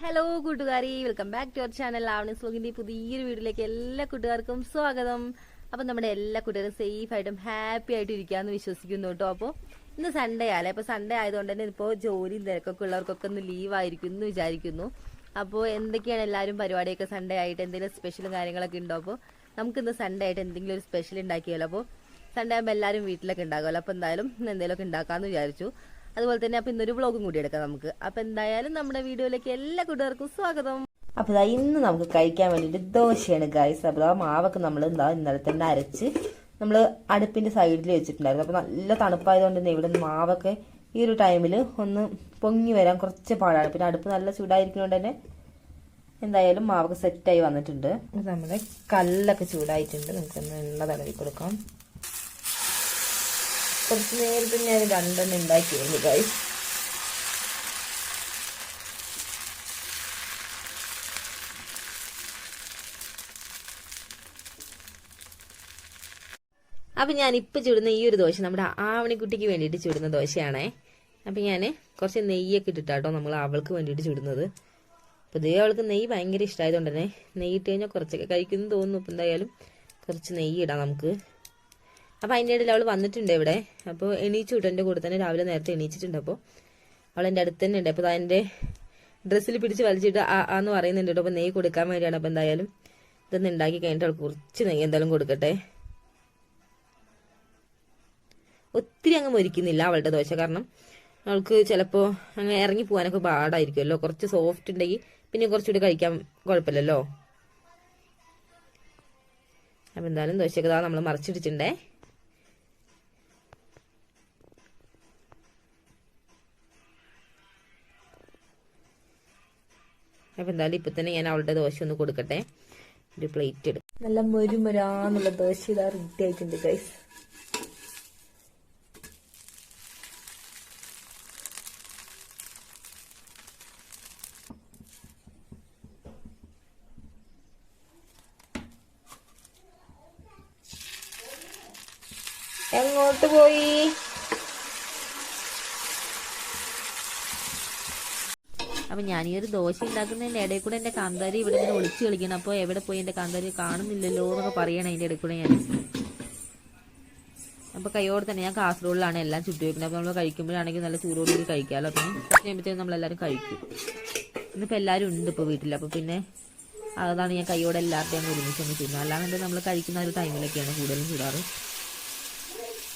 Hello കൂട്ടുകാരി, welcome back to our channel. ആവണീസ് വ്ലോഗിന്റെ പുതിയൊരു വീഡിയോയിലേക്ക് എല്ലാ കൂട്ടുകാർക്കും സ്വാഗതം. അപ്പൊ നമ്മുടെ എല്ലാ കൂട്ടുകാരും സേഫ് ആയിട്ടും ഹാപ്പി ആയിട്ടും ഇരിക്കാന്ന് വിശ്വസിക്കുന്നു കേട്ടോ. അപ്പോൾ ഇന്ന് സൺഡേ ആലേ, അപ്പൊ സൺഡേ ആയതുകൊണ്ട് തന്നെ ഇപ്പോൾ ജോലിയും തിരക്കൊക്കെ ഉള്ളവർക്കൊക്കെ ഒന്ന് ലീവ് ആയിരിക്കും എന്ന് വിചാരിക്കുന്നു. അപ്പോൾ എന്തൊക്കെയാണ് എല്ലാവരും പരിപാടിയൊക്കെ സൺഡേ ആയിട്ട് എന്തെങ്കിലും സ്പെഷ്യലും കാര്യങ്ങളൊക്കെ ഉണ്ടോ? അപ്പോൾ നമുക്കിന്ന് സൺഡേ ആയിട്ട് എന്തെങ്കിലും ഒരു സ്പെഷ്യൽ ഉണ്ടാക്കിയല്ലോ. അപ്പോൾ സൺഡേ ആകുമ്പോൾ എല്ലാവരും വീട്ടിലൊക്കെ ഉണ്ടാകുമല്ലോ. അപ്പോൾ എന്തായാലും എന്തെങ്കിലുമൊക്കെ ഉണ്ടാക്കാമെന്ന് വിചാരിച്ചു. അതുപോലെ തന്നെ അപ്പൊ ഇന്നൊരു വ്ളോഗും കൂടി എടുക്കാം നമുക്ക്. അപ്പൊ എന്തായാലും നമ്മുടെ വീഡിയോയിലേക്ക് എല്ലാ കൂട്ടുകാർക്കും സ്വാഗതം. അപ്പൊ ഇന്ന് നമുക്ക് കഴിക്കാൻ വേണ്ടിയിട്ട് ദോശയാണ് ഗൈസ്. അപ്പൊ മാവൊക്കെ നമ്മൾ ഇന്നലെ തന്നെ അരച്ച് നമ്മൾ അടുപ്പിന്റെ സൈഡിൽ വെച്ചിട്ടുണ്ടായിരുന്നു. അപ്പൊ നല്ല തണുപ്പായതുകൊണ്ട് തന്നെ ഇവിടെ മാവൊക്കെ ഈ ഒരു ടൈമിൽ ഒന്ന് പൊങ്ങി വരാൻ കുറച്ച് പാടാണ്. പിന്നെ അടുപ്പ് നല്ല ചൂടായിരിക്കുന്നതുകൊണ്ട് തന്നെ എന്തായാലും മാവൊക്കെ സെറ്റായി വന്നിട്ടുണ്ട്. നമ്മുടെ കല്ലൊക്കെ ചൂടായിട്ടുണ്ട്. നമുക്കൊന്ന് എണ്ണ തടവി കൊടുക്കാം. കുറച്ച് നേരത്തെ ഞാൻ രണ്ടെണ്ണം ഉണ്ടാക്കിയിരുന്നു ഗൈസ്. അപ്പൊ ഞാനിപ്പോൾ ചുടുന്ന ഈ ഒരു ദോശ നമ്മുടെ ആവണിക്കുട്ടിക്ക് വേണ്ടിയിട്ട് ചുടുന്ന ദോശയാണേ. അപ്പൊ ഞാൻ കുറച്ച് നെയ്യൊക്കെ ഇട്ടിട്ടാട്ടോ നമ്മൾ അവൾക്ക് വേണ്ടിയിട്ട് ചുടുന്നത്. അപ്പോൾ ഇതേ അവൾക്ക് നെയ്യ് ഭയങ്കര ഇഷ്ടമായതുകൊണ്ട് തന്നെ നെയ്യ് ഇട്ട് കഴിഞ്ഞാൽ കുറച്ചൊക്കെ കഴിക്കുന്നു തോന്നുന്നു. ഇപ്പം എന്തായാലും കുറച്ച് നെയ്യ് ഇടാം നമുക്ക്. അപ്പോൾ അതിൻ്റെ ഇടയിൽ അവൾ വന്നിട്ടുണ്ട് ഇവിടെ. അപ്പോൾ എണീച്ചു വിട്ടു. എൻ്റെ കൂടെ തന്നെ രാവിലെ നേരത്തെ എണീച്ചിട്ടുണ്ട്. അപ്പോൾ അവൾ എൻ്റെ അടുത്ത് തന്നെ ഉണ്ട്. അപ്പോൾ അതിൻ്റെ ഡ്രസ്സിൽ പിടിച്ച് വലിച്ചിട്ട് ആന്ന് പറയുന്നുണ്ട് കേട്ടോ. അപ്പോൾ നെയ്യ് കൊടുക്കാൻ വേണ്ടിയാണ്. അപ്പോൾ എന്തായാലും ഇതൊന്ന് ഉണ്ടാക്കി കഴിഞ്ഞിട്ട് അവൾ കുറച്ച് നെയ്യ് എന്തായാലും കൊടുക്കട്ടെ. ഒത്തിരി അങ്ങ് മൊരിക്കുന്നില്ല അവളുടെ ദോശ, കാരണം അവൾക്ക് ചിലപ്പോൾ അങ്ങ് ഇറങ്ങി പോകാനൊക്കെ പാടായിരിക്കുമല്ലോ. കുറച്ച് സോഫ്റ്റ് ഉണ്ടെങ്കിൽ പിന്നെ കുറച്ചുകൂടി കഴിക്കാൻ കുഴപ്പമില്ലല്ലോ. അപ്പം എന്തായാലും ദോശയൊക്കെ നമ്മൾ മറിച്ചിടിച്ചിട്ടുണ്ടേ. അപ്പം എന്തായാലും ഇപ്പം തന്നെ ഞാൻ അവളുടെ ദോശ ഒന്ന് കൊടുക്കട്ടെ. ഒരു പ്ലേറ്റ് എടുക്കും. നല്ല മൊരുമൊരാന്നുള്ള ദോശ ഇതാ റെഡി ആയിട്ടുണ്ട് ഗൈസ്. എങ്ങോട്ട് പോയി? അപ്പം ഞാൻ ഈ ഒരു ദോശ ഉണ്ടാക്കുന്നതിൻ്റെ ഇടയിൽ കൂടെ എൻ്റെ കാന്താരി ഇവിടെ ഇങ്ങനെ ഒളിച്ച് കളിക്കണം. അപ്പോൾ എവിടെ പോയി എൻ്റെ കാന്താരി കാണുന്നില്ലല്ലോ എന്നൊക്കെ പറയണം അതിൻ്റെ ഇടയിൽ കൂടെ ഞാൻ. അപ്പോൾ കൈയോടെ തന്നെ ഞാൻ കാസർഗോഡിലാണ് എല്ലാം ചുറ്റി വെക്കുന്നത്. അപ്പോൾ നമ്മൾ കഴിക്കുമ്പോഴാണെങ്കിൽ നല്ല ചൂടോടുകൂടി കഴിക്കാമല്ലോ. പിന്നെ കുറച്ച് കഴിയുമ്പോഴത്തേക്കും നമ്മളെല്ലാവരും കഴിക്കും. ഇന്നിപ്പോൾ എല്ലാവരും ഉണ്ട് ഇപ്പോൾ വീട്ടിൽ. അപ്പോൾ പിന്നെ അതാണ് ഞാൻ കൈയോടെ എല്ലാവരുടെയും ഒരുമിച്ചൊന്ന് ചുടുന്നത്. അല്ലാതെ നമ്മൾ കഴിക്കുന്ന ഒരു ടൈമിലൊക്കെയാണ് കൂടുതലും ചൂടാറ്.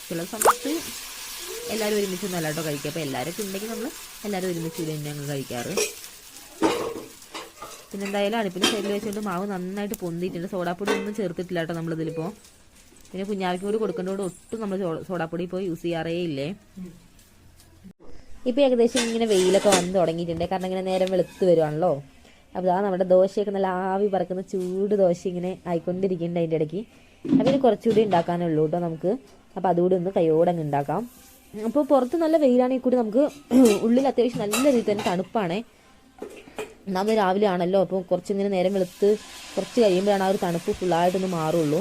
ചില സമയത്ത് എല്ലാവരും ഒരുമിച്ചൊന്നും അല്ലാട്ടോ കഴിക്കുക. അപ്പോൾ എല്ലാവരൊക്കെ ഉണ്ടെങ്കിൽ നമ്മൾ എല്ലാവരും ഒരുമിച്ച് തന്നെ ഞങ്ങൾ കഴിക്കാറ്. പിന്നെ എന്തായാലും അടുപ്പിന് സൈഡിൽ വെച്ചുകൊണ്ട് മാവ് നന്നായിട്ട് പൊന്തിയിട്ടുണ്ട്. സോഡാപ്പൊടി ഒന്നും ചേർത്തിട്ടില്ല കേട്ടോ നമ്മളിതിലിപ്പോൾ. പിന്നെ കുഞ്ഞാവിക്ക് കൂടി കൊടുക്കേണ്ടതുകൊണ്ട് ഒട്ടും നമ്മൾ സോഡാപ്പൊടി ഇപ്പോൾ യൂസ് ചെയ്യാറേ ഇല്ലേ. ഇപ്പോൾ ഏകദേശം ഇങ്ങനെ വെയിലൊക്കെ വന്ന് തുടങ്ങിയിട്ടുണ്ട്. കാരണം ഇങ്ങനെ നേരം വെളുത്ത് വരുവാണല്ലോ. അപ്പോൾ നമ്മുടെ ദോശയൊക്കെ നല്ല ആവി പറക്കുന്ന ചൂട് ദോശ ഇങ്ങനെ ആയിക്കൊണ്ടിരിക്കുന്നുണ്ട് അതിൻ്റെ ഇടയ്ക്ക്. അപ്പോൾ ഇത് കുറച്ചുകൂടി ഉണ്ടാക്കാനുള്ളൂ കേട്ടോ നമുക്ക്. അപ്പോൾ അതുകൂടി ഒന്ന് കൈയോടെ അങ്ങ് ഉണ്ടാക്കാം. അപ്പോൾ പുറത്ത് നല്ല വെയിലാണെങ്കിൽ കൂടി നമുക്ക് ഉള്ളിൽ അത്യാവശ്യം നല്ല രീതിയിൽ തന്നെ തണുപ്പാണേ. നമ്മൾ രാവിലെ ആണല്ലോ. അപ്പോൾ കുറച്ചിങ്ങനെ നേരം വെളുത്ത് കുറച്ച് കഴിയുമ്പോഴാണ് ആ ഒരു തണുപ്പ് ഫുള്ളായിട്ടൊന്ന് മാറുള്ളൂ.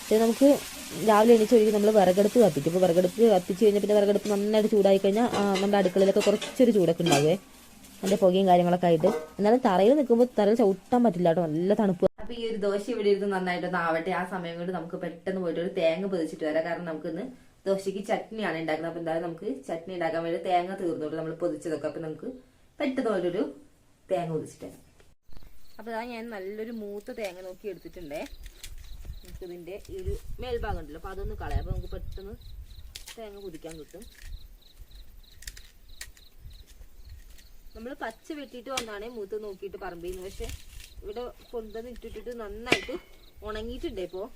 പിന്നെ നമുക്ക് രാവിലെ എണീച്ച് ഒഴിക്കും നമ്മൾ വിറകടുപ്പ് കത്തിക്കും. അപ്പോൾ വിറകടുപ്പ് കത്തിച്ച് കഴിഞ്ഞാൽ പിന്നെ വിറകടുപ്പ് നന്നായിട്ട് ചൂടായി കഴിഞ്ഞാൽ നമ്മുടെ അടുക്കളയിലൊക്കെ കുറച്ചൊരു ചൂടൊക്കെ ഉണ്ടാകുമേ, അതിൻ്റെ പുകയും കാര്യങ്ങളൊക്കെ ആയിട്ട്. എന്നാലും തറയിൽ നിൽക്കുമ്പോൾ തറയിൽ ചവിട്ടാൻ പറ്റില്ല കേട്ടോ, നല്ല തണുപ്പ്. അപ്പോൾ ഈ ഒരു ദോശ ഇവിടെ ഇരുന്ന് നന്നായിട്ടൊന്ന് ആവട്ടെ. ആ സമയം കൊണ്ട് നമുക്ക് പെട്ടെന്ന് പോയിട്ട് ഒരു തേങ്ങ പൊതിച്ചിട്ട് വരാം. കാരണം നമുക്കിന്ന് ദോശയ്ക്ക് ചട്നിയാണ് ഉണ്ടാക്കുന്നത്. അപ്പോൾ എന്തായാലും നമുക്ക് ചട്നി ഉണ്ടാക്കാൻ വേണ്ടി തേങ്ങ തീർന്നോട്ട് നമ്മൾ പൊതിച്ചതൊക്കെ. അപ്പം നമുക്ക് പെട്ടെന്ന് പോയിട്ടൊരു തേങ്ങ പൊതിച്ചിട്ട് വരാം. അപ്പോൾ ഞാൻ നല്ലൊരു മൂത്ത തേങ്ങ നോക്കി എടുത്തിട്ടുണ്ടേ. നമുക്ക് ഇതിൻ്റെ ഈ ഒരു മേൽഭാഗം ഉണ്ടല്ലോ, അപ്പോൾ അതൊന്ന് കളയാം. അപ്പോൾ നമുക്ക് പെട്ടെന്ന് തേങ്ങ പൊതിക്കാൻ കിട്ടും. നമ്മൾ പച്ച വെട്ടിയിട്ട് വന്നാണേ മൂത്ത് നോക്കിയിട്ട് പറമ്പിൽ നിന്ന്. പക്ഷെ ഇവിടെ കൊണ്ടുവന്ന് ഇട്ടിട്ട് നന്നായിട്ട് ഉണങ്ങിയിട്ടുണ്ട്. ഇപ്പോൾ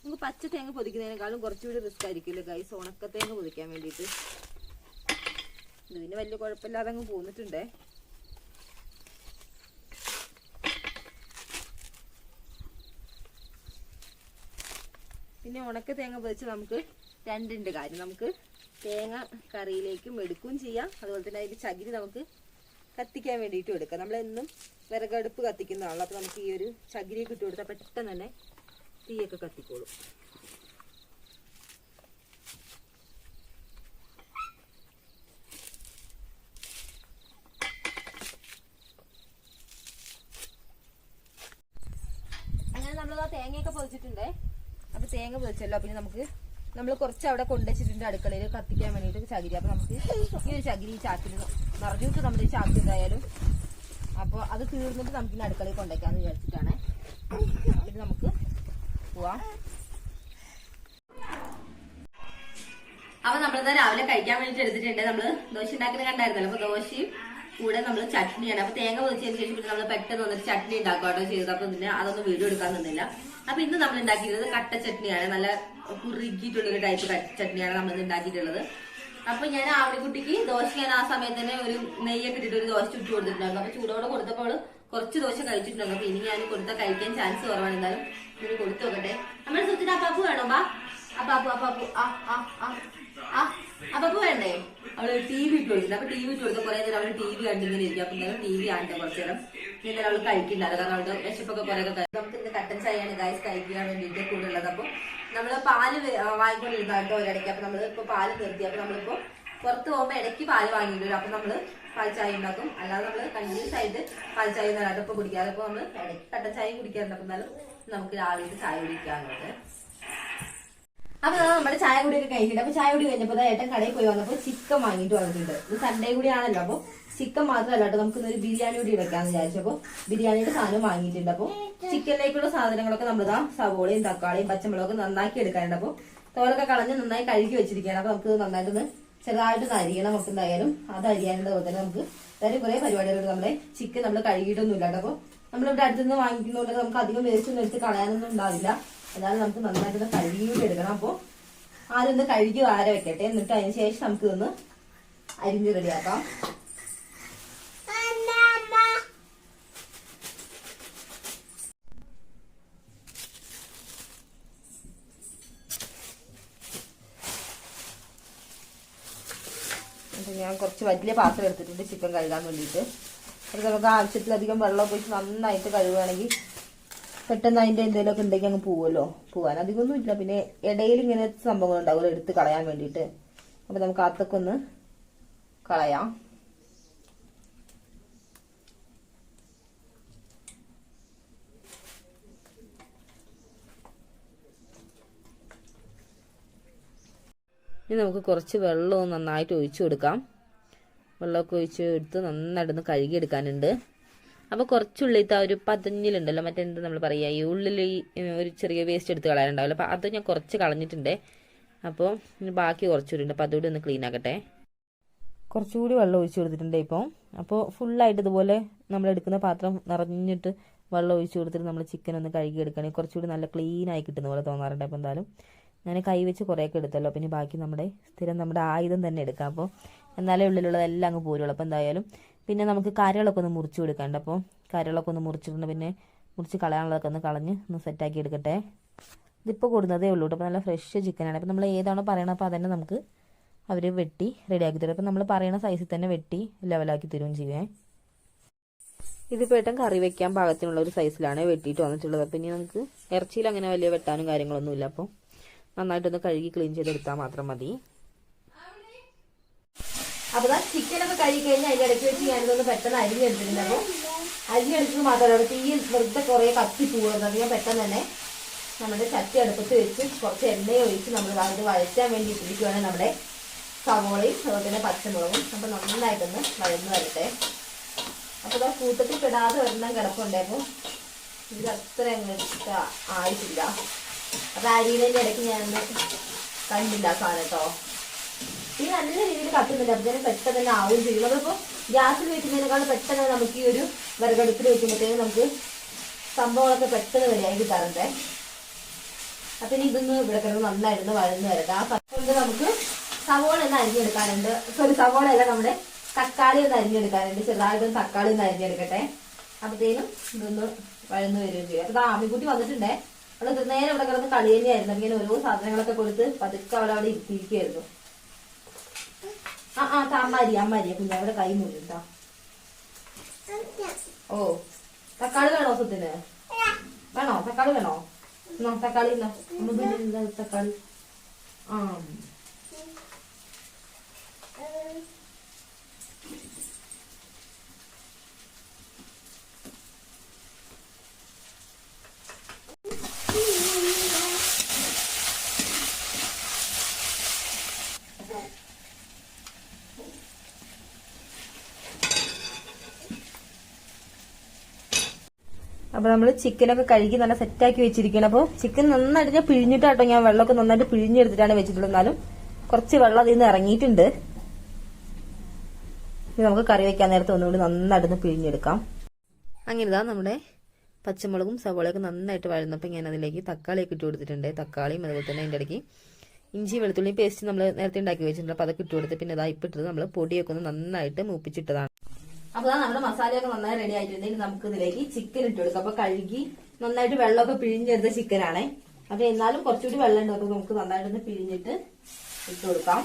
നമുക്ക് പച്ച തേങ്ങ പൊതിക്കുന്നതിനേക്കാളും കുറച്ചുകൂടി റിസ്ക് ആയിരിക്കുമല്ലോ ഗൈസ് ഉണക്ക തേങ്ങ പൊതിക്കാൻ വേണ്ടിയിട്ട്. ഇതിന് വലിയ കുഴപ്പമില്ലാതെ അങ്ങ് പോന്നിട്ടുണ്ടേ. പിന്നെ ഉണക്ക തേങ്ങ പൊതിച്ച് നമുക്ക് രണ്ടുണ്ട് കാര്യം. നമുക്ക് തേങ്ങ കറിയിലേക്കും എടുക്കുകയും ചെയ്യാം. അതുപോലെ തന്നെ അതിൻ്റെ ചകിരി നമുക്ക് കത്തിക്കാൻ വേണ്ടിയിട്ട് എടുക്കാം. നമ്മളെന്നും വിറകടുപ്പ് കത്തിക്കുന്നതാണല്ലോ. അപ്പോൾ നമുക്ക് ഈ ഒരു ചകിരിയൊക്കെ ഇട്ട് കൊടുത്താൽ പെട്ടെന്ന് തന്നെ തീയൊക്കെ കത്തിക്കോളും. അങ്ങനെ നമ്മളത് തേങ്ങയൊക്കെ പൊതിച്ചിട്ടുണ്ടേ. അപ്പോൾ തേങ്ങ പൊതിച്ചല്ലോ. പിന്നെ നമ്മൾ കുറച്ച് അവിടെ കൊണ്ടുവച്ചിട്ടുണ്ട് അടുക്കളയിൽ കത്തിക്കാൻ വേണ്ടിയിട്ട് ചകിരി. അപ്പോൾ നമുക്ക് ഈ ഒരു ചകിരി ചാക്കിൽ നിറഞ്ഞിട്ട് നമ്മൾ ഈ ചാക്കി എന്തായാലും അപ്പോൾ അത് തീർന്നിട്ട് നമുക്ക് ഇനി അടുക്കളയിൽ കൊണ്ടുവയ്ക്കാമെന്ന് വിചാരിച്ചിട്ടാണ്. പിന്നെ നമുക്ക് പോവാം. അപ്പോൾ നമ്മളിത് രാവിലെ കഴിക്കാൻ വേണ്ടിയിട്ട് എടുത്തിട്ടുണ്ട്. നമ്മൾ ദോശ ഉണ്ടാക്കുന്നത് കണ്ടായിരുന്നല്ലോ. അപ്പോൾ ദോശയും കൂടെ നമ്മൾ ചട്നിയാണ്. അപ്പോൾ തേങ്ങ പൊതിച്ചതിന് ശേഷം പിന്നെ നമ്മൾ പെട്ടെന്ന് വന്നിട്ട് ചട്നി ഉണ്ടാക്കാട്ടോ ചെയ്തത്. അപ്പോൾ പിന്നെ അതൊന്നും വീഡിയോ എടുക്കാൻ നിന്നില്ല. അപ്പോൾ ഇന്ന് നമ്മൾ ഉണ്ടാക്കിയിട്ടുള്ളത് കട്ട ചട്നിയാണ്. നല്ല കുറുകിയിട്ടുള്ളൊരു ടൈപ്പ് ചട്നിയാണ് നമ്മൾ ഉണ്ടാക്കിയിട്ടുള്ളത്. അപ്പൊ ഞാൻ ആവണിക്കുട്ടിക്ക് ദോശ ഞാൻ ആ സമയത്ത് തന്നെ ഒരു നെയ്യൊക്കെ ഇട്ടിട്ട് ഒരു ദോശ ചുട്ടു കൊടുത്തിട്ടുണ്ടായിരുന്നു. അപ്പൊ ചൂടോടെ കൊടുത്തപ്പോൾ കുറച്ച് ദോശ കഴിച്ചിട്ടുണ്ടായിരുന്നു. അപ്പൊ ഇനി ഞാൻ കൊടുത്താൽ കഴിക്കാൻ ചാൻസ് കുറവാണ്. എന്തായാലും ഇത് കൊടുത്തു നോക്കട്ടെ. നമ്മുടെ സുത്തിന് അപ്പാപ്പു വേണോ? ബാ അപ്പാപ്പു അപ്പാപ്പു അപ്പാപ്പു വേണ്ടേ? അവള് ടി വി ഇട്ട് കൊടുത്തിട്ടുണ്ട്. അപ്പൊ ടി വി ഇട്ട് കൊടുത്ത കുറെ നേരം അവള് ടി വി കണ്ടിങ്ങനെ ഇരിക്കും. അപ്പൊ എന്തായാലും ടി വി ആണ്ടെ കുറച്ചു നേരം. എന്തായാലും അവള് കഴിക്കുന്നുണ്ടായിരുന്നു. കാരണം അവളുടെ വിശപ്പൊക്കെ കുറെ നമുക്ക് ഇന്ന് കട്ടൻ ചായയാണ് ഗൈസ് കഴിക്കാൻ വേണ്ടിയിട്ട് കൂടെ ഉള്ളത്. അപ്പൊ നമ്മള് പാല് വാങ്ങിക്കൊണ്ടിരുന്നാട്ടോ ഒരിടയ്ക്ക്. അപ്പൊ നമ്മള് ഇപ്പൊ പാല് നിർത്തി. അപ്പൊ നമ്മളിപ്പോ പുറത്ത് പോകുമ്പോ ഇടയ്ക്ക് പാല് വാങ്ങിയിട്ട് വരും. അപ്പൊ നമ്മള് പാൽ ചായ ഉണ്ടാക്കും. അല്ലാതെ നമ്മള് കണ്ടിന്യൂസ് ആയിട്ട് പാൽ ചായ ഒന്നും ഇപ്പൊ കുടിക്കാതെ ഇപ്പൊ നമ്മള് ഇടയ്ക്ക് കട്ടൻ ചായയും കുടിക്കാറുണ്ട്. അപ്പൊ എന്നാലും നമുക്ക് രാവിലെ ചായ കുടിക്കാറുണ്ട്. അപ്പൊ നമ്മുടെ ചായ കുടിയൊക്കെ കഴിഞ്ഞിട്ട് അപ്പൊ ചായ കുടി കഴിഞ്ഞപ്പോ ഏട്ടൻ കടയിൽ പോയി വന്നപ്പോ ചിക്കൻ വാങ്ങിയിട്ട് വന്നിട്ടുണ്ട്. ഇത് സൺഡേ കൂടി ആണല്ലോ. അപ്പൊ ചിക്കൻ മാത്രമല്ല കേട്ടോ, നമുക്കിന്നൊരു ബിരിയാണി കൂടി വെക്കാന്ന് വിചാരിച്ചപ്പോ ബിരിയാണിയുടെ സാധനം വാങ്ങിയിട്ടുണ്ട്. അപ്പൊ ചിക്കനിലേക്കുള്ള സാധനങ്ങളൊക്കെ നമ്മളിതാ സവോളയും തക്കാളിയും പച്ചമുളകൊക്കെ നന്നാക്കി എടുക്കാനുണ്ട്. അപ്പൊ തോലൊക്കെ കളഞ്ഞ് നന്നായി കഴുകി വെച്ചിരിക്കുകയാണ്. അപ്പൊ നമുക്ക് നന്നായിട്ടൊന്ന് ചെറുതായിട്ട് അരിയണം. നമുക്ക് എന്തായാലും അത് അരിയാനുണ്ട്. അതുപോലെ തന്നെ നമുക്ക് വേറെ കുറെ പരിപാടികളുണ്ട്. നമ്മുടെ ചിക്കൻ നമ്മൾ കഴുകിയിട്ടൊന്നും ഇല്ലാട്ടോ. അപ്പൊ നമ്മളിവിടെ അടുത്തുനിന്ന് വാങ്ങിക്കുന്നതുകൊണ്ട് നമുക്ക് അധികം വേസ്റ്റ് എടുത്ത് കളയാനൊന്നും ഉണ്ടാവില്ല. എന്നാലും നമുക്ക് നന്നായിട്ടൊന്ന് കഴുകിയൂടെ എടുക്കണം. അപ്പൊ ആദ്യം ഒന്ന് കഴുകി വാര വെക്കട്ടെ. എന്നിട്ട് അതിന് ശേഷം നമുക്ക് ഇതൊന്ന് അരിഞ്ഞ് റെഡിയാക്കാം. ഞാൻ കുറച്ച് വലിയ പാത്രം എടുത്തിട്ടുണ്ട് ചിക്കൻ കഴുകാൻ വേണ്ടിയിട്ട്. അത് നമുക്ക് ആവശ്യത്തിലധികം വെള്ളം ഒഴിച്ച് നന്നായിട്ട് കഴുകുകയാണെങ്കിൽ പെട്ടെന്ന് അതിന്റെ എന്തെങ്കിലുമൊക്കെ ഉണ്ടെങ്കിൽ അങ്ങ് പോവുമല്ലോ. പോവാൻ അധികമൊന്നും ഇല്ല. പിന്നെ ഇടയിൽ ഇങ്ങനെ സംഭവങ്ങൾ ഉണ്ടാവുമല്ലോ എടുത്ത് കളയാൻ വേണ്ടിയിട്ട്. അപ്പൊ നമുക്ക് അതൊക്കെ ഒന്ന് കളയാം. ഇനി നമുക്ക് കുറച്ച് വെള്ളം നന്നായിട്ട് ഒഴിച്ചു കൊടുക്കാം. വെള്ളമൊക്കെ ഒഴിച്ച് എടുത്ത് നന്നായിട്ടൊന്ന് കഴുകിയെടുക്കാനുണ്ട്. അപ്പോൾ കുറച്ചുള്ളിലത്തെ ആ ഒരു പതഞ്ഞിലുണ്ടല്ലോ, മറ്റെന്ത് നമ്മൾ പറയുക, ഈ ഉള്ളിൽ ഒരു ചെറിയ വേസ്റ്റ് എടുത്ത് കളയാനുണ്ടാവില്ല. അപ്പോൾ അത് ഞാൻ കുറച്ച് കളഞ്ഞിട്ടുണ്ട്. അപ്പോൾ ബാക്കി കുറച്ചുകൂടി ഉണ്ട്. അപ്പോൾ അതുകൂടി ഒന്ന് ക്ലീൻ ആക്കട്ടെ. കുറച്ചുകൂടി വെള്ളം ഒഴിച്ചു കൊടുത്തിട്ടുണ്ട് ഇപ്പോൾ. അപ്പോൾ ഫുള്ളായിട്ട് ഇതുപോലെ നമ്മൾ എടുക്കുന്ന പാത്രം നിറഞ്ഞിട്ട് വെള്ളം ഒഴിച്ചു കൊടുത്തിട്ട് നമ്മൾ ചിക്കൻ ഒന്ന് കഴുകിയെടുക്കുകയാണെങ്കിൽ കുറച്ചുകൂടി നല്ല ക്ലീൻ ആയി കിട്ടുന്ന പോലെ തോന്നാറുണ്ട്. അപ്പോൾ എന്തായാലും ഞാൻ കൈവച്ച് കുറേയൊക്കെ എടുത്തല്ലോ. പിന്നെ ബാക്കി നമ്മുടെ ആയുധം തന്നെ എടുക്കാം. അപ്പോൾ എന്നാലേ ഉള്ളിലുള്ളതെല്ലാം അങ്ങ് പോരുള്ളൂ. അപ്പോൾ എന്തായാലും പിന്നെ നമുക്ക് കരകളൊക്കെ ഒന്ന് മുറിച്ച് കൊടുക്കാണ്ട്. അപ്പോൾ കരകളൊക്കെ ഒന്ന് മുറിച്ചിട്ടുണ്ട്. പിന്നെ മുറിച്ച് കളയാനുള്ളതൊക്കെ ഒന്ന് കളഞ്ഞ് ഒന്ന് സെറ്റാക്കി എടുക്കട്ടെ. ഇതിപ്പോൾ കൊടുക്കുന്നതേ ഉള്ളൂ കേട്ടോ. അപ്പോൾ നല്ല ഫ്രഷ് ചിക്കനാണ്. അപ്പോൾ നമ്മൾ ഏതാണോ പറയണത് അപ്പോൾ അതന്നെ നമുക്ക് അവർ വെട്ടി റെഡിയാക്കി തരും. അപ്പോൾ നമ്മൾ പറയുന്ന സൈസിൽ തന്നെ വെട്ടി ലെവലാക്കി തരുകയും ചെയ്യുവേ. ഇതിപ്പോൾ ഏട്ടൻ കറി വെക്കാൻ പാകത്തിനുള്ള ഒരു സൈസിലാണ് വെട്ടിയിട്ട് വന്നിട്ടുള്ളത്. അപ്പോൾ ഇനി നമുക്ക് ഇറച്ചിയിൽ അങ്ങനെ വലിയ വെട്ടാനും കാര്യങ്ങളൊന്നുമില്ല. അപ്പോൾ നന്നായിട്ടൊന്ന് കഴുകി ക്ലീൻ ചെയ്തെടുത്താൽ മാത്രം മതി. അപ്പോൾ ചിക്കനൊക്കെ കഴുകി കഴിഞ്ഞാൽ അതിൻ്റെ ഇടയ്ക്ക് വെച്ച് ഞാനിതൊന്ന് പെട്ടെന്ന് അരിഞ്ഞെടുത്തിട്ടുണ്ട്. അപ്പോൾ അരിഞ്ഞെടുത്തത് മാത്രമല്ല അവിടെ തീ വെറുതെ കുറേ കത്തി പോകുന്നത്. അത് ഞാൻ പെട്ടെന്ന് തന്നെ നമ്മുടെ ചട്ടി അടുപ്പത്ത് വെച്ച് കുറച്ച് എണ്ണ ഒഴിച്ച് നമ്മൾ അത് വഴറ്റാൻ വേണ്ടി ഇട്ടിരിക്കുകയാണെങ്കിൽ നമ്മുടെ സവോളയും അതുപോലെ തന്നെ പച്ചമുളകും അപ്പോൾ നന്നായിട്ടൊന്ന് വഴന്ന് വരട്ടെ. അപ്പോൾ അത് കൂട്ടത്തിൽ പെടാതെ ഒരെണ്ണം കിടപ്പുണ്ട്. അപ്പോൾ ഇത് അത്ര അങ്ങോട്ട് ആയിട്ടില്ല. അപ്പോൾ അരിയുന്നതിൻ്റെ ഇടയ്ക്ക് ഞാനൊന്ന് കണ്ടില്ല സാധനം കേട്ടോ. ഇത് നല്ല രീതിയിൽ കത്തുന്നില്ല. അപ്പോൾ തന്നെ പെട്ടെന്ന് തന്നെ ആവുകയും ചെയ്യും. നമ്മളിപ്പോൾ ഗ്യാസിൽ വെക്കുന്നതിനേക്കാളും പെട്ടെന്ന് നമുക്ക് ഈ ഒരു വിറകടുപ്പിൽ വെക്കുമ്പോഴത്തേക്കും നമുക്ക് സംഭവങ്ങളൊക്കെ പെട്ടെന്ന് റെഡിയായി കിട്ടാറുണ്ട്. അപ്പം ഇനി ഇതൊന്ന് ഇവിടെ കിടന്ന് നന്നായിരുന്നു വഴന്ന് വരട്ടെ. ആ പറ്റുകൊണ്ട് നമുക്ക് സവോള ഒന്ന് അരിഞ്ഞെടുക്കാനുണ്ട്. സവോള അല്ല, നമ്മുടെ തക്കാളി ഒന്ന് അരിഞ്ഞെടുക്കാനുണ്ട്. ചെറുതായിട്ടൊന്ന് തക്കാളി ഒന്ന് അരിഞ്ഞെടുക്കട്ടെ. അപ്പോഴത്തേനും ഇതൊന്ന് വഴന്ന് വരികയും ചെയ്യും. അപ്പോൾ ആമിക്കുട്ടി വന്നിട്ടുണ്ടേ. അവള് നേരെ ഇവിടെ കിടന്ന് കളി തന്നെയായിരുന്നു. ഇങ്ങനെ ഓരോ സാധനങ്ങളൊക്കെ കൊടുത്ത് പതുക്കെ അവിടെ ഇരുത്തിയിരിക്കുകയായിരുന്നു. അമ്മാരിയ കുഞ്ഞവിടെ കൈ മുറിട്ടാ. ഓ, തക്കാളി വേണോ സുത്തിന്? വേണോ തക്കാളി വേണോ? തക്കാളി ഇല്ല, തക്കാളി. ആ അപ്പൊ നമ്മള് ചിക്കനൊക്കെ കഴുകി നല്ല സെറ്റാക്കി വെച്ചിരിക്കണം. അപ്പൊ ചിക്കൻ നന്നായിട്ട് ഞാൻ പിഴിഞ്ഞിട്ടാട്ടോ, ഞാൻ വെള്ളമൊക്കെ നന്നായിട്ട് പിഴിഞ്ഞെടുത്തിട്ടാണ് വെച്ചിട്ടുള്ളത്. എന്നാലും കുറച്ച് വെള്ളം അതിൽ നിന്ന് ഇറങ്ങിയിട്ടുണ്ട്. ഇനി നമുക്ക് കറി വെക്കാൻ നേരത്തെ ഒന്നുകൂടി നന്നായിട്ടൊന്ന് പിഴിഞ്ഞെടുക്കാം. അങ്ങനെതാ നമ്മുടെ പച്ചമുളകും സവോളയൊക്കെ നന്നായിട്ട് വഴന്നപ്പോൾ ഞാൻ അതിലേക്ക് തക്കാളിയൊക്കെ ഇട്ട് കൊടുത്തിട്ടുണ്ട്. തക്കാളിയും അതുപോലെ തന്നെ അതിൻ്റെ ഇടയ്ക്ക് ഇഞ്ചി വെളുത്തുള്ളി പേസ്റ്റ് നമ്മൾ നേരത്തെ ഉണ്ടാക്കി വെച്ചിട്ടുണ്ട്. അപ്പോൾ അതൊക്കെ ഇട്ട് കൊടുത്ത് പിന്നെ ഇതാ ഇപ്പം ഇട്ടത് നമ്മൾ പൊടിയൊക്കെ ഒന്ന് നന്നായിട്ട് മൂപ്പിച്ചിട്ടതാണ്. അപ്പൊ നമ്മുടെ മസാലയൊക്കെ നന്നായി റെഡി ആയിട്ടുണ്ടെങ്കിൽ നമുക്ക് ഇതിലേക്ക് ചിക്കൻ ഇട്ട് കൊടുക്കാം. അപ്പൊ കഴുകി നന്നായിട്ട് വെള്ളമൊക്കെ പിഴിഞ്ഞെടുത്ത ചിക്കനാണ്. അപ്പൊ എന്നാലും കുറച്ചുകൂടി വെള്ളം ഉണ്ട്. അപ്പൊ നമുക്ക് നന്നായിട്ടൊന്ന് പിഴിഞ്ഞിട്ട് ഇട്ട് കൊടുക്കാം.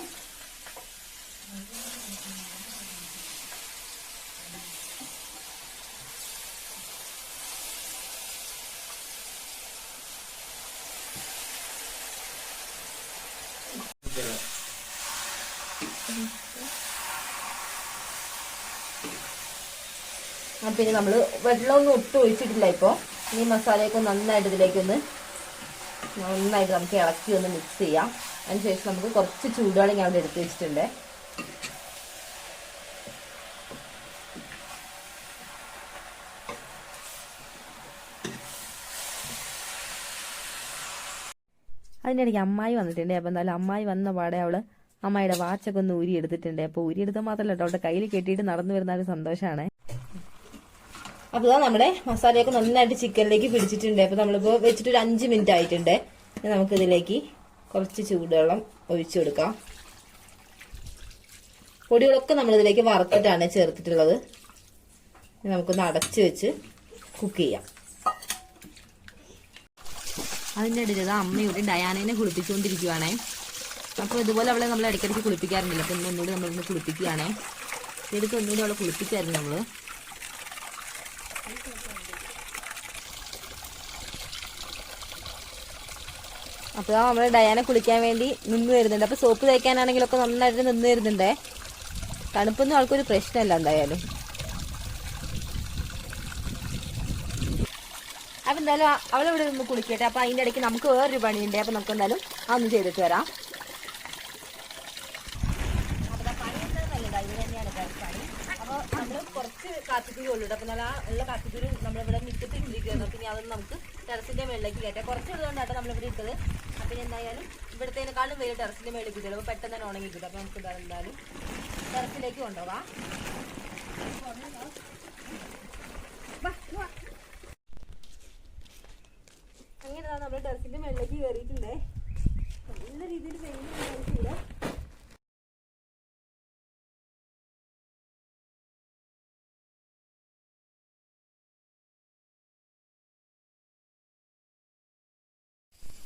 പിന്നെ നമ്മള് വെള്ളമൊന്നും ഒട്ടും ഒഴിച്ചിട്ടില്ല. ഇപ്പോൾ ഈ മസാലയൊക്കെ നന്നായിട്ട് ഇതിലേക്കൊന്ന് നന്നായിട്ട് നമുക്ക് ഇളക്കി ഒന്ന് മിക്സ് ചെയ്യാം. അതിനുശേഷം നമുക്ക് കുറച്ച് ചൂടുവെള്ളം ഞാൻ അവിടെ എടുത്ത് വെച്ചിട്ടുണ്ട്. അതിൻ്റെ ഇടയ്ക്ക് അമ്മായി വന്നിട്ടുണ്ട്. അപ്പം എന്തായാലും അമ്മായി വന്ന പാടെ അവള് അമ്മായിയുടെ വാച്ചൊക്കെ ഒന്ന് ഊരി എടുത്തിട്ടുണ്ട്. അപ്പോൾ ഊരി എടുത്താൽ മാത്രമല്ല കേട്ടോ, അവളുടെ കയ്യിൽ കെട്ടിയിട്ട് നടന്നു വരുന്ന ഒരു സന്തോഷമാണ്. അപ്പോൾ നമ്മുടെ മസാലയൊക്കെ നന്നായിട്ട് ചിക്കനിലേക്ക് പിടിച്ചിട്ടുണ്ട്. അപ്പോൾ നമ്മളിപ്പോൾ വെച്ചിട്ട് ഒരു 5 മിനിറ്റ് ആയിട്ടുണ്ട്. നമുക്കിതിലേക്ക് കുറച്ച് ചൂടുവെള്ളം ഒഴിച്ചു കൊടുക്കാം. പൊടികളൊക്കെ നമ്മളിതിലേക്ക് വറുത്തിട്ടാണ് ചേർത്തിട്ടുള്ളത്. നമുക്കൊന്ന് അടച്ചു വെച്ച് കുക്ക് ചെയ്യാം. അതിൻ്റെ ഇടയിൽ അമ്മയോട് ഡയാനയെ കുളിപ്പിച്ചുകൊണ്ടിരിക്കുവാണേ. അപ്പോൾ ഇതുപോലെ അവളെ നമ്മൾ ഇടയ്ക്കിടയ്ക്ക് കുളിപ്പിക്കാറുണ്ടല്ലോ. അപ്പോൾ ഒന്നുകൂടി നമ്മളൊന്ന് കുളിപ്പിക്കുകയാണേ. എടുത്ത് ഒന്നുകൂടി അവളെ കുളിപ്പിച്ചായിരുന്നു നമ്മൾ. അപ്പോൾ നമ്മൾ ഡയാനെ കുളിക്കാൻ വേണ്ടി നിന്ന് വരുന്നുണ്ട്. അപ്പോൾ സോപ്പ് തേക്കാനാണെങ്കിലൊക്കെ നന്നായിട്ട് നിന്ന് വരുന്നുണ്ടേ. തണുപ്പൊന്നും ആൾക്കൊരു പ്രശ്നമല്ല എന്തായാലും. അപ്പം എന്തായാലും അവളിവിടെ നിന്ന് കുളിക്കട്ടെ. അപ്പോൾ അതിൻ്റെ ഇടയ്ക്ക് നമുക്ക് വേറൊരു പണിയുണ്ട്. അപ്പോൾ നമുക്ക് എന്തായാലും അതൊന്ന് ചെയ്തിട്ട് വരാം. അപ്പോൾ നമ്മൾ കുറച്ച് കാപ്പിക്കുരു ഉള്ളൂ. അപ്പോൾ നല്ല ഉള്ള കാപ്പിക്കുരു നമ്മളിവിടെ മിറ്റത്ത് ഇട്ടിരിക്കുന്നു. പിന്നെ അതൊന്നും നമുക്ക് ടെറസിൻ്റെ മുകളിലേക്ക് കയറ്റാം. കുറച്ച് ഉള്ളതുകൊണ്ടാണ് നമ്മളിവിടെ ഇട്ടത്. അപ്പം എന്തായാലും ഇവിടത്തേക്കാളും വേറെ ടെറസിൻ്റെ മുകളിൽ കിട്ടുള്ളൂ. അപ്പോൾ പെട്ടെന്ന് തന്നെ ഉണങ്ങി കിട്ടും. അപ്പോൾ നമുക്ക് എന്തായാലും ടെറസിലേക്ക് കൊണ്ടുപോകാം. അങ്ങനെ നമ്മൾ ടെറസിൻ്റെ മുകളിലേക്ക് കയറിയിട്ടുണ്ടേ. നല്ല രീതിയിൽ വെയിലില്ല.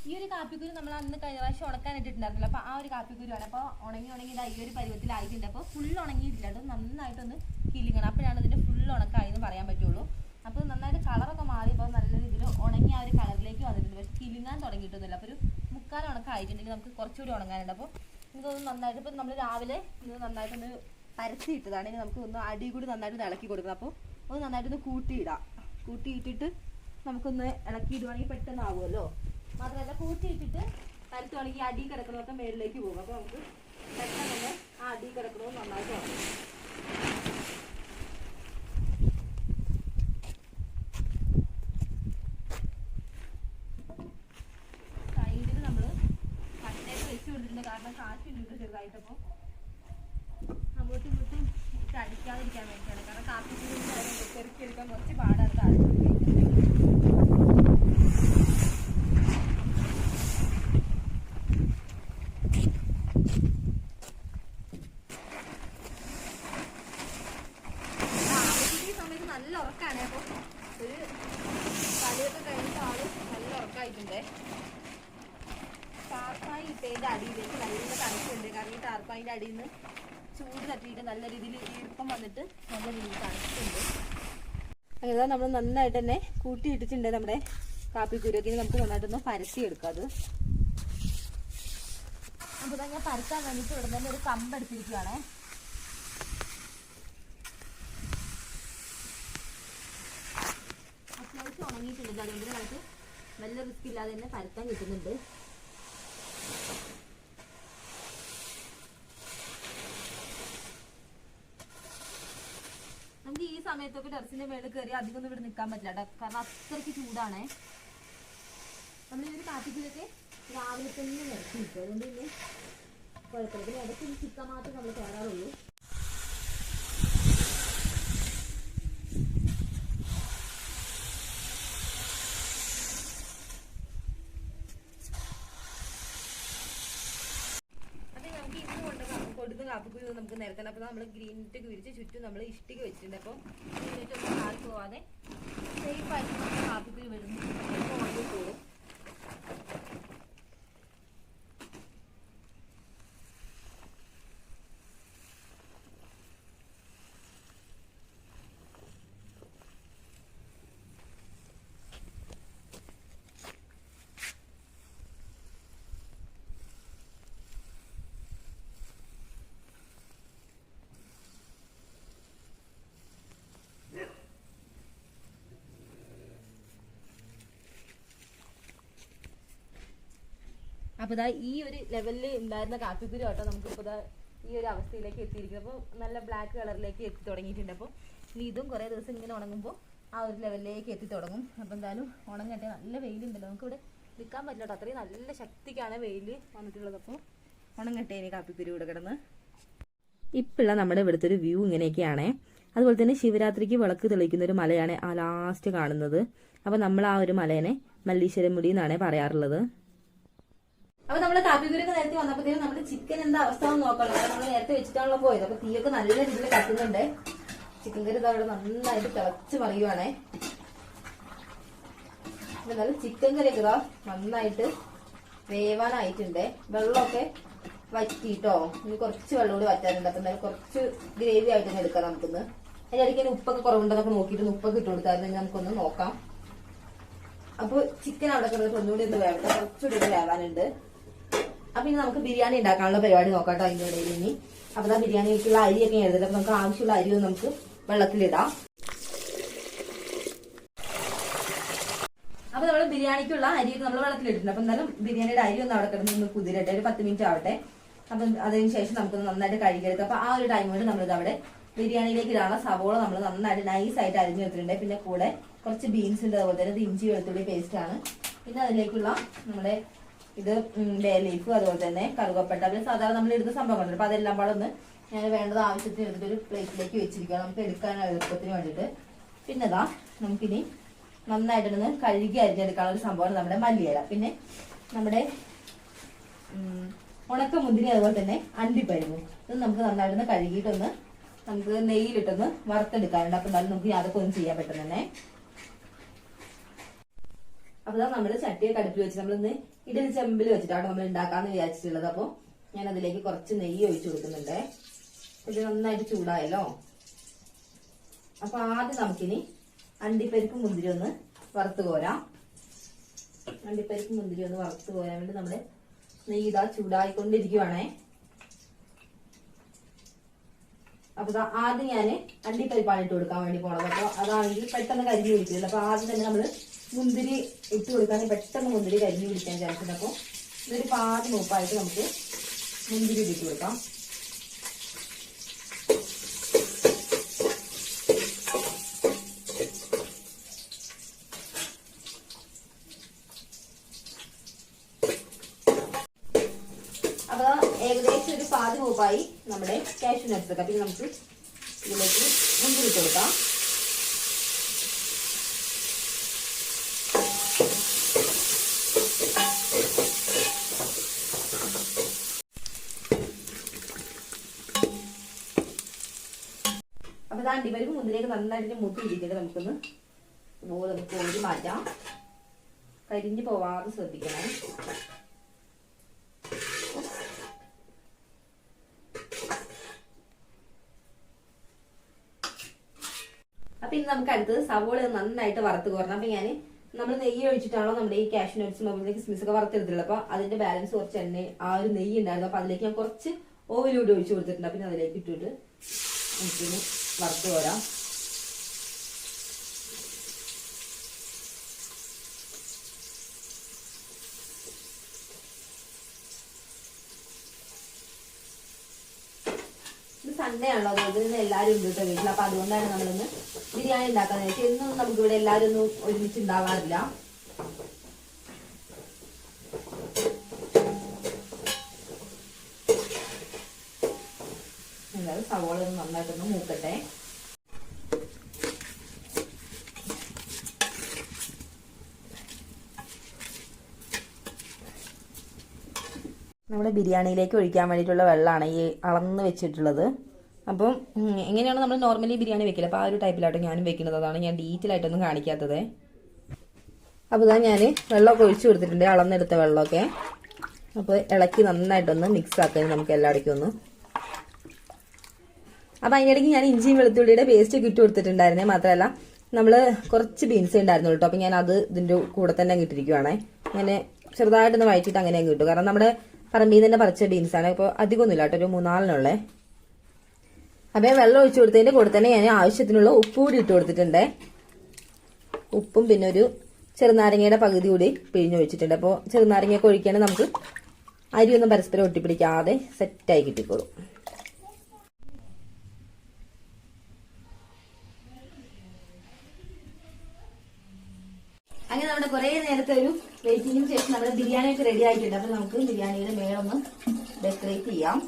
ഈ ഒരു കാപ്പിക്കുരു നമ്മൾ അന്ന് കഴിഞ്ഞ പ്രാവശ്യം ഉണക്കാൻ ഇട്ടിട്ടുണ്ടായിരുന്നല്ലോ. അപ്പോൾ ആ ഒരു കാപ്പിക്കുരുവാണ്. അപ്പോൾ ഉണങ്ങി ഈ ഒരു പരുവത്തിലായിട്ടുണ്ട്. അപ്പോൾ ഫുൾ ഉണങ്ങിയിട്ടില്ല. അത് നന്നായിട്ടൊന്ന് കിളിങ്ങണം. അപ്പോഴാണ് ഇതിൻ്റെ ഫുൾ ഉണക്കായി എന്ന് പറയാൻ പറ്റുള്ളൂ. അപ്പോൾ നന്നായിട്ട് കളറൊക്കെ മാറി ഇപ്പോൾ നല്ല രീതിയിൽ ഉണങ്ങി ആ ഒരു കളറിലേക്ക് വന്നിട്ടുണ്ട്. പക്ഷേ കിളിങ്ങാൻ തുടങ്ങിയിട്ടൊന്നുമില്ല. അപ്പോൾ ഒരു 3/4 ഉണക്കായിട്ടുണ്ടെങ്കിൽ നമുക്ക് കുറച്ചുകൂടി ഉണങ്ങാനുണ്ട്. അപ്പോൾ ഇതൊന്ന് നന്നായിട്ട് ഇപ്പം നമ്മൾ രാവിലെ ഇത് നന്നായിട്ടൊന്ന് പരത്തിയിട്ടതാണ്. ഇനി നമുക്ക് ഒന്ന് അടി കൂടി നന്നായിട്ട് ഇളക്കി കൊടുക്കണം. അപ്പോൾ ഒന്ന് നന്നായിട്ടൊന്ന് കൂട്ടിയിടാം. കൂട്ടിയിട്ടിട്ട് നമുക്കൊന്ന് ഇളക്കിയിടുവാണെങ്കിൽ പെട്ടെന്ന് ആവുമല്ലോ. മാത്രമല്ല കൂട്ടിയിട്ടിട്ട് പരത്തുവാണെങ്കിൽ അടി കിടക്കുന്നതൊക്കെ മേളിലേക്ക് പോകും. അപ്പോൾ നമുക്ക് പെട്ടെന്ന് തന്നെ ആ അടി കിടക്കുന്നത് നന്നായിട്ട് ഉണങ്ങും. സൈഡിൽ നമ്മൾ കട്ടയൊക്കെ വെച്ച് കൊടുത്തിട്ടുണ്ട്. കാരണം കാറ്റുണ്ട് ചെറുതായിട്ടപ്പോൾ അങ്ങോട്ടും ഇങ്ങോട്ടും ഇട്ട് അടിക്കാതിരിക്കാൻ വേണ്ടിയിട്ടാണ്. കാരണം കാപ്പി ചെറുക്കിയെടുക്കാൻ കുറച്ച് പാടാണ് താഴെ. നല്ല ഉറക്കാണ്. അപ്പോൾ ഒരു കളിയൊക്കെ കഴിഞ്ഞിട്ട് ആള് നല്ല ഉറക്കായിട്ടുണ്ട്. ടാർപ്പായി ഇട്ടതിൻ്റെ അടിയിലേക്ക് നല്ല തണുപ്പുണ്ട്. കാരണം ഈ ടാർപ്പായിൻ്റെ അടിയിൽ നിന്ന് ചൂട് തട്ടിയിട്ട് നല്ല രീതിയിൽ ഈർപ്പം വന്നിട്ട് നല്ല രീതിയിൽ തണുത്തുണ്ട്. അങ്ങനെ നമ്മൾ നന്നായിട്ട് തന്നെ കൂട്ടി ഇട്ടിട്ടുണ്ട് നമ്മുടെ കാപ്പിക്കുരുവൊക്കെ. നമുക്ക് നന്നായിട്ടൊന്ന് പരത്തിയെടുക്കാം അത്. അപ്പോൾ ഞാൻ പരത്താൻ വേണ്ടിയിട്ട് ഇവിടെ തന്നെ ഒരു കമ്പ് എടുത്തിരിക്കുകയാണ്. അത്യാവശ്യം ഉണങ്ങിയിട്ടുണ്ട്, അതുകൊണ്ട് നമുക്ക് നല്ല റിസ്ക് ഇല്ലാതെ തന്നെ പരത്താൻ കിട്ടുന്നുണ്ട്. നമുക്ക് ഈ സമയത്തൊക്കെ ടെറസിന്റെ മേളിൽ കയറി അധികം ഒന്നും ഇവിടെ നിൽക്കാൻ പറ്റില്ല, കാരണം അത്രയ്ക്ക് ചൂടാണ്. നമ്മൾ ഈ ഒരു കാപ്പിക്കുരൊക്കെ രാവിലെ തന്നെ നിരത്തി നിൽക്കും, അതുകൊണ്ട് പിന്നെ കുഴപ്പമില്ല. പിന്നെ ഇടയ്ക്ക് ചിക്കൻ മാത്രമേ നമ്മൾ കയറാറുള്ളൂ. കൊടുക്കുന്ന കാപ്പിക്കുരു നമുക്ക് നിരത്തണം. അപ്പോൾ നമ്മൾ ഗ്രീൻ ഇട്ടൊക്കെ വിരിച്ച് ചുറ്റും നമ്മൾ ഇഷ്ടിക വെച്ചിട്ടുണ്ട്. അപ്പോൾ ഇതിനൊന്നും കാൽ പോവാതെ സേഫായിട്ട് നമുക്ക് കാപ്പിക്കുരു വരുന്നു ഉണങ്ങി പോകും. അപ്പോൾ ഇതാ ഈ ഒരു ലെവലിൽ ഉണ്ടായിരുന്ന കാപ്പിക്കുരു കേട്ടോ നമുക്കിപ്പോൾ ഇതാ ഈ ഒരു അവസ്ഥയിലേക്ക് എത്തിയിരിക്കുന്നത്. അപ്പോൾ നല്ല ബ്ലാക്ക് കളറിലേക്ക് എത്തി തുടങ്ങിയിട്ടുണ്ട്. അപ്പോൾ ഇനി ഇതും കുറേ ദിവസം ഇങ്ങനെ ഉണങ്ങുമ്പോൾ ആ ഒരു ലെവലിലേക്ക് എത്തി തുടങ്ങും. അപ്പോൾ എന്തായാലും ഉണങ്ങട്ടെ. നല്ല വെയിലുണ്ടല്ലോ, നമുക്കിവിടെ നിൽക്കാൻ പറ്റില്ല കേട്ടോ, അത്രയും നല്ല ശക്തിക്കാണ് വെയിൽ വന്നിട്ടുള്ളത്. അപ്പോൾ ഉണങ്ങട്ടെ ഇനി കാപ്പിക്കുരു ഇവിടെ കിടന്ന്. ഇപ്പോഴുള്ള നമ്മുടെ ഇവിടുത്തെ ഒരു വ്യൂ ഇങ്ങനെയൊക്കെയാണേ. അതുപോലെ തന്നെ ശിവരാത്രിക്ക് വിളക്ക് തെളിയിക്കുന്ന ഒരു മലയാണ് ആ ലാസ്റ്റ് കാണുന്നത്. അപ്പോൾ നമ്മൾ ആ ഒരു മലേനെ മല്ലീശ്വരമുടി എന്നാണ് പറയാറുള്ളത്. അപ്പൊ നമ്മള് കാപ്പിക്കുരൊക്കെ നേരത്തെ വന്നപ്പോഴത്തേക്കും നമ്മുടെ ചിക്കൻ എന്താ അവസ്ഥ എന്ന് നോക്കണം. നമ്മൾ നേരത്തെ വെച്ചിട്ടാണല്ലോ പോയത്. അപ്പൊ തീയൊക്കെ നല്ല രീതിയിൽ കത്തുന്നുണ്ട്. ചിക്കൻ കറി അവിടെ നന്നായിട്ട് തിളച്ച് പറയുവാണേ. എന്നാലും ചിക്കൻ കറിയൊക്കെ ഇതാ നന്നായിട്ട് വേവാനായിട്ടുണ്ട്. വെള്ളമൊക്കെ വറ്റിട്ടോ, ഇനി കുറച്ച് വെള്ളം കൂടി വറ്റാറുണ്ട്. അപ്പൊ എന്തായാലും കുറച്ച് ഗ്രേവി ആയിട്ട് തന്നെ എടുക്കാം നമുക്കൊന്ന്. അതിന്റെ ഇടയ്ക്ക് ഉപ്പൊക്കെ കുറവുണ്ടെന്നൊക്കെ നോക്കിയിട്ട് ഉപ്പൊക്കെ ഇട്ട് കൊടുത്തായിരുന്നു. നമുക്കൊന്ന് നോക്കാം. അപ്പൊ ചിക്കൻ അവിടെ കിടന്നിട്ട് ഒന്നുകൂടി ഒന്ന് വേവട്ടെ, കുറച്ചുകൂടി ഒന്ന് വേവാനുണ്ട്. അപ്പൊ ഇനി നമുക്ക് ബിരിയാണി ഉണ്ടാക്കാനുള്ള പരിപാടി നോക്കാം കേട്ടോ അതിന്റെ ഇടയിൽ ഇനി. അപ്പൊ ആ ബിരിയാണിക്കുള്ള അരിയൊക്കെ എഴുതിട്ട് അപ്പൊ നമുക്ക് ആവശ്യമുള്ള അരി ഒന്ന് നമുക്ക് വെള്ളത്തിലിടാം. അപ്പൊ നമ്മൾ ബിരിയാണിക്കുള്ള അരിയൊക്കെ നമ്മൾ വെള്ളത്തിലിട്ടിട്ടുണ്ട്. അപ്പൊ എന്തായാലും ബിരിയാണിയുടെ അരി ഒന്ന് അവിടെ കിടന്ന് ഒന്ന് കുതിരട്ടെ, ഒരു 10 മിനിറ്റ് ആവട്ടെ. അപ്പം അതിന് ശേഷം നമുക്കൊന്ന് നന്നായിട്ട് കഴുകിയെടുക്കാം. അപ്പൊ ആ ഒരു ടൈം കൊണ്ട് നമ്മളിത് അവിടെ ബിരിയാണിയിലേക്ക് ഇടാനുള്ള സവോള നമ്മൾ നന്നായിട്ട് നൈസായിട്ട് അരിഞ്ഞു വെച്ചിട്ടുണ്ട്. പിന്നെ കൂടെ കുറച്ച് ബീൻസ് ഉണ്ട്, അതുപോലെ തന്നെ ഇഞ്ചി വെളുത്തുള്ളി പേസ്റ്റ് ആണ്. പിന്നെ അതിലേക്കുള്ള നമ്മുടെ ഇത് ബേ ലീഫ്, അതുപോലെ തന്നെ കറുകപ്പട്ട, പിന്നെ സാധാരണ നമ്മൾ ഇടുന്ന സംഭവങ്ങളുണ്ട്. അപ്പൊ അതെല്ലാം പാടെ ഒന്ന് ഞാൻ വേണ്ടത് ആവശ്യത്തിന് എടുത്തിട്ട് ഒരു പ്ലേറ്റിലേക്ക് വെച്ചിരിക്കുക, നമുക്ക് എടുക്കാൻ എളുപ്പത്തിന് വേണ്ടിയിട്ട്. പിന്നെ ഇതാ നമുക്കിനി നന്നായിട്ടൊന്ന് കഴുകി അരിഞ്ഞെടുക്കാനുള്ള ഒരു സംഭവമാണ് നമ്മുടെ മല്ലിയില. പിന്നെ നമ്മുടെ ഉണക്ക മുന്തിരി, അതുപോലെ തന്നെ അണ്ടിപ്പരിപ്പും. ഇത് നമുക്ക് നന്നായിട്ടൊന്ന് കഴുകിയിട്ടൊന്ന് നമുക്ക് നെയ്യിലിട്ടൊന്ന് വറുത്തെടുക്കാറുണ്ട്. അപ്പൊ എന്നാലും നമുക്ക് അതൊക്കെ ഒന്നും ചെയ്യാൻ പറ്റും തന്നെ. അപ്പൊ നമ്മള് ചട്ടിയൊക്കെ അടുപ്പിൽ വെച്ച് നമ്മളിന്ന് ഇഡലി ചെമ്പിൽ വെച്ചിട്ടാണ് നമ്മൾ ഉണ്ടാക്കാന്ന് വിചാരിച്ചിട്ടുള്ളത്. അപ്പൊ ഞാൻ അതിലേക്ക് കുറച്ച് നെയ്യ് ഒഴിച്ചു കൊടുക്കുന്നുണ്ട്. ഇത് നന്നായിട്ട് ചൂടായല്ലോ. അപ്പൊ ആദ്യം നമുക്കിനി അണ്ടിപ്പരിപ്പ് മുന്തിരി ഒന്ന് വറുത്ത് കോരാം. അണ്ടിപ്പരിപ്പ് മുന്തിരി ഒന്ന് വറുത്ത് കോരാൻ വേണ്ടി നമ്മുടെ നെയ്യ് ഇതാ ചൂടായിക്കൊണ്ടിരിക്കുവാണേ. അപ്പൊ ആദ്യം ഞാൻ അണ്ടിപ്പരിപ്പാണ് ഇട്ട് കൊടുക്കാൻ വേണ്ടി പോണത്. അപ്പൊ അതാണെങ്കിൽ പെട്ടെന്ന് കരിഞ്ഞു പിടിക്കില്ല. അപ്പൊ ആദ്യം തന്നെ നമ്മള് മുന്തിരി ഇട്ട് കൊടുക്കാൻ പെട്ടെന്ന് മുന്തിരി കരിഞ്ഞു പിടിക്കാൻ ചാൻസുണ്ട്. അപ്പൊ ഇതൊരു പാതി മൂപ്പായിട്ട് നമുക്ക് മുന്തിരി ഇട്ട് കൊടുക്കാം. അപ്പൊ ഏകദേശം ഒരു പാതി മൂപ്പായി നമ്മുടെ കാഷ്യൂ നട്ട്സ് ഒക്കെ. പിന്നെ നമുക്ക് ഇതിലേക്ക് മുന്തിരി ഇട്ട് കൊടുക്കാം. അപ്പൊ അണ്ടിപ്പരിപ്പ് മുന്തിരിയൊക്കെ നന്നായിട്ട് മൂത്തിയിരിക്കുന്നത് നമുക്കൊന്ന് കോരി മാറ്റാം. കരിഞ്ഞു പോവാതെ ശ്രദ്ധിക്കണം. ഇനി നമുക്ക് അടുത്തത് സവോള നന്നായിട്ട് വറുത്ത് കോരണം. അപ്പൊ ഞാൻ നമ്മൾ നെയ്യ് ഒഴിച്ചിട്ടാണോ നമ്മുടെ ഈ കാഷ്യൂ നട്ട്സും അതുപോലെ കിസ്മിസ് ഒക്കെ വറുത്തെടുത്തിട്ടുള്ളത്. അപ്പൊ അതിന്റെ ബാലൻസ് കുറച്ച് എണ്ണ ആ ഒരു നെയ്യ് ഉണ്ടായിരുന്നു. അപ്പൊ അതിലേക്ക് ഞാൻ കുറച്ച് ഓയിൽ കൂടി ഒഴിച്ചു കൊടുത്തിട്ടുണ്ട്. പിന്നെ അതിലേക്ക് ഇട്ടിട്ട് നമുക്കിനി വറുത്ത് കോരാം. സൺഡേ ആണല്ലോ, അതായത് ഇന്ന് എല്ലാവരും ഉണ്ട് കേട്ടോ വീട്ടിൽ. അപ്പൊ അതുകൊണ്ടാണ് നമ്മളിന്ന് ബിരിയാണി ഉണ്ടാക്കാന്ന് വെച്ചാൽ എന്നും നമുക്ക് ഇവിടെ എല്ലാവരും ഒന്നും ഒരുമിച്ച് ഉണ്ടാവാറില്ല. എന്തായാലും സവോള ഒന്ന് നന്നായിട്ടൊന്ന് മൂക്കട്ടെ. നമ്മുടെ ബിരിയാണിയിലേക്ക് ഒഴിക്കാൻ വേണ്ടിയിട്ടുള്ള വെള്ളമാണ് ഈ അളന്ന് വെച്ചിട്ടുള്ളത്. അപ്പം എങ്ങനെയാണ് നമ്മൾ നോർമലി ബിരിയാണി വെക്കില്ല, അപ്പോൾ ആ ഒരു ടൈപ്പിലായിട്ട് ഞാനും വെക്കുന്നത്. അതാണ് ഞാൻ ഡീറ്റെയിൽ ആയിട്ടൊന്നും കാണിക്കാത്തത്. അപ്പോൾ ഇതാ ഞാൻ വെള്ളമൊക്കെ ഒഴിച്ചു കൊടുത്തിട്ടുണ്ട്, അളന്നെടുത്ത വെള്ളമൊക്കെ. അപ്പോൾ ഇളക്കി നന്നായിട്ടൊന്ന് മിക്സ് ആക്കാൻ നമുക്ക് എല്ലായിടയ്ക്കും ഒന്ന്. അപ്പോൾ അതിനിടയ്ക്ക് ഞാൻ ഇഞ്ചിയും വെളുത്തുള്ളിയുടെ പേസ്റ്റ് ഒക്കെ ഇട്ട് കൊടുത്തിട്ടുണ്ടായിരുന്നേ. മാത്രമല്ല നമ്മൾ കുറച്ച് ബീൻസ് ഉണ്ടായിരുന്നു കേട്ടോ. അപ്പോൾ ഞാൻ അത് ഇതിൻ്റെ കൂടെ തന്നെ ഇട്ടിരിക്കുവാണേ. അങ്ങനെ ചെറുതായിട്ടൊന്ന് വഴറ്റിയിട്ട് അങ്ങനെ അങ്ങ് കിട്ടും. കാരണം നമ്മുടെ പറമ്പിൽ നിന്ന് തന്നെ പറിച്ച ബീൻസാണ്. ഇപ്പോൾ അധികമൊന്നുമില്ല കേട്ടോ, ഒരു 3-4 അപ്പോൾ വെള്ളം ഒഴിച്ചു കൊടുത്തതിന്റെ കൂടെ തന്നെ ഞാൻ ആവശ്യത്തിനുള്ള ഉപ്പ് കൂടി ഇട്ട് കൊടുത്തിട്ടുണ്ട്. ഉപ്പും പിന്നെ ഒരു ചെറുനാരങ്ങയുടെ പകുതി കൂടി പിഴിഞ്ഞൊഴിച്ചിട്ടുണ്ട്. അപ്പോൾ ചെറുനാരങ്ങയൊക്കെ ഒഴിക്കുകയാണെങ്കിൽ നമുക്ക് അരിയൊന്നും പരസ്പരം ഒട്ടിപ്പിടിക്കാതെ സെറ്റായി കിട്ടിക്കോളും. അങ്ങനെ നമ്മുടെ കുറെ നേരത്തെ ഒരു വെയിറ്റിംഗിന് ശേഷം നമ്മുടെ ബിരിയാണി ഒക്കെ റെഡി ആയിട്ടുണ്ട്. അപ്പൊ നമുക്ക് ബിരിയാണിയുടെ മേളൊന്ന് ഡെക്കറേറ്റ് ചെയ്യാം.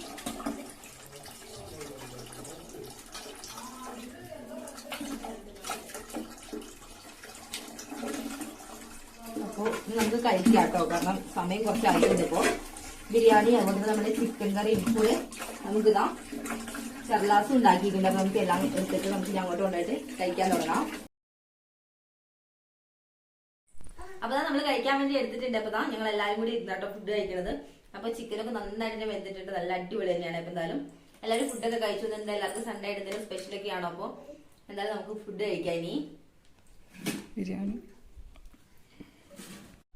അപ്പോൾ നമുക്ക് കഴിക്കാം കേട്ടോ, കാരണം സമയം കുറച്ചായിട്ടുണ്ട്. ഇപ്പോൾ ബിരിയാണി അതുകൊണ്ട് നമ്മുടെ ചിക്കൻ കറി ഇപ്പോൾ നമുക്കിതാ ചർലാസ് ഉണ്ടാക്കിയിട്ടുണ്ട്. അപ്പൊ നമുക്ക് എല്ലാം എടുത്തിട്ട് നമുക്ക് അങ്ങോട്ട് കൊണ്ടുപോയിട്ട് കഴിക്കാൻ തുടങ്ങാം. അപ്പൊ നമ്മൾ കഴിക്കാൻ വേണ്ടി എടുത്തിട്ടുണ്ട്. അപ്പൊ ഞങ്ങൾ എല്ലാവരും കൂടി ഇരുന്നാട്ടോ ഫുഡ് കഴിക്കുന്നത്. അപ്പൊ ചിക്കനൊക്കെ നന്നായിട്ട് വെന്തിട്ടുണ്ട്, നല്ല അടിപൊളി തന്നെയാണ്. അപ്പൊ എന്തായാലും എല്ലാവരും ഫുഡൊക്കെ കഴിച്ചു. എല്ലാവർക്കും സൺഡേ ആയിട്ട് എന്തെങ്കിലും സ്പെഷ്യലൊക്കെ ആണോ? അപ്പൊ എന്തായാലും നമുക്ക് ഫുഡ് കഴിക്കാം. ഇനി ബിരിയാണി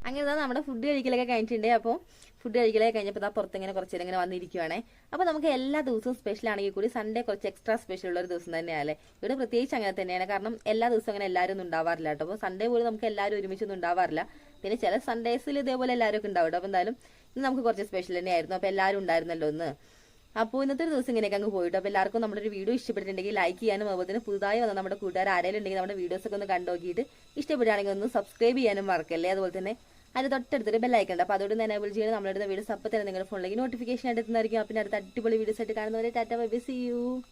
അങ്ങനെ നമ്മുടെ ഫുഡ് കഴിക്കലൊക്കെ കഴിഞ്ഞിട്ടുണ്ട്. അപ്പോൾ ഫുഡ് കഴിക്കലൊക്കെ കഴിഞ്ഞപ്പോൾ പുറത്തിങ്ങനെ കുറച്ചേരം ഇങ്ങനെ വന്നിരിക്കുവാണേ. അപ്പോൾ നമുക്ക് എല്ലാ ദിവസവും സ്പെഷ്യൽ ആണെങ്കിൽ കൂടി സൺഡേ കുറച്ച് എക്സ്ട്രാ സ്പെഷ്യൽ ഉള്ള ഒരു ദിവസം തന്നെയല്ലേ. ഇവിടെ പ്രത്യേകിച്ച് അങ്ങനെ തന്നെയാണ്. കാരണം എല്ലാ ദിവസവും അങ്ങനെ എല്ലാവരും ഒന്നും ഉണ്ടാവാറില്ല കേട്ടോ. അപ്പോൾ സൺഡേ പോലും നമുക്ക് എല്ലാവരും ഒരുമിച്ചൊന്നും ഉണ്ടാവാറില്ല. പിന്നെ ചില സൺഡേസിൽ ഇതേപോലെ എല്ലാവരും ഒക്കെ ഉണ്ടാവും. അപ്പോൾ എന്തായാലും ഇന്ന് നമുക്ക് കുറച്ച് സ്പെഷ്യൽ തന്നെയായിരുന്നു. അപ്പോൾ എല്ലാവരും ഉണ്ടായിരുന്നല്ലോ ഒന്ന്. അപ്പോൾ ഇന്നത്തെ ഒരു ദിവസം ഇങ്ങനെയൊക്കെ അങ്ങ് പോയിട്ട്. അപ്പോൾ എല്ലാവർക്കും നമ്മുടെ ഒരു വീഡിയോ ഇഷ്ടപ്പെട്ടിട്ടുണ്ടെങ്കിൽ ലൈക്ക് ചെയ്യാനും അതുപോലെ തന്നെ പുതുതായി വന്ന നമ്മുടെ കൂട്ടുകാർ ആരെങ്കിലും ഉണ്ടെങ്കിൽ നമ്മുടെ വീഡിയോസ് ഒക്കെ ഒന്ന് കണ്ടുനോക്കിയിട്ട് ഇഷ്ടപ്പെടുകയാണെങ്കിൽ ഒന്ന് സബ്സ്ക്രൈബ് ചെയ്യാനും മറക്കല്ലേ. അതുപോലെ തന്നെ അതിന് തൊട്ടടുത്തൊരു ബെല്ലൈക്കൺ ഉണ്ട്. അപ്പോൾ അതോട് തന്നെ എനേബിൾ ചെയ്യുന്നത് നമ്മളുടെ വീഡിയോസ് അപ്പോൾ തന്നെ നിങ്ങളുടെ ഫോണിലേക്ക് നോട്ടിഫിക്കേഷൻ ആയിട്ട് എത്തുന്നതായിരിക്കും. പിന്നെ അടുത്ത അടിപൊളി വീഡിയോസ് ആയിട്ട് കാണുന്നവരെ tata bye bye, see U.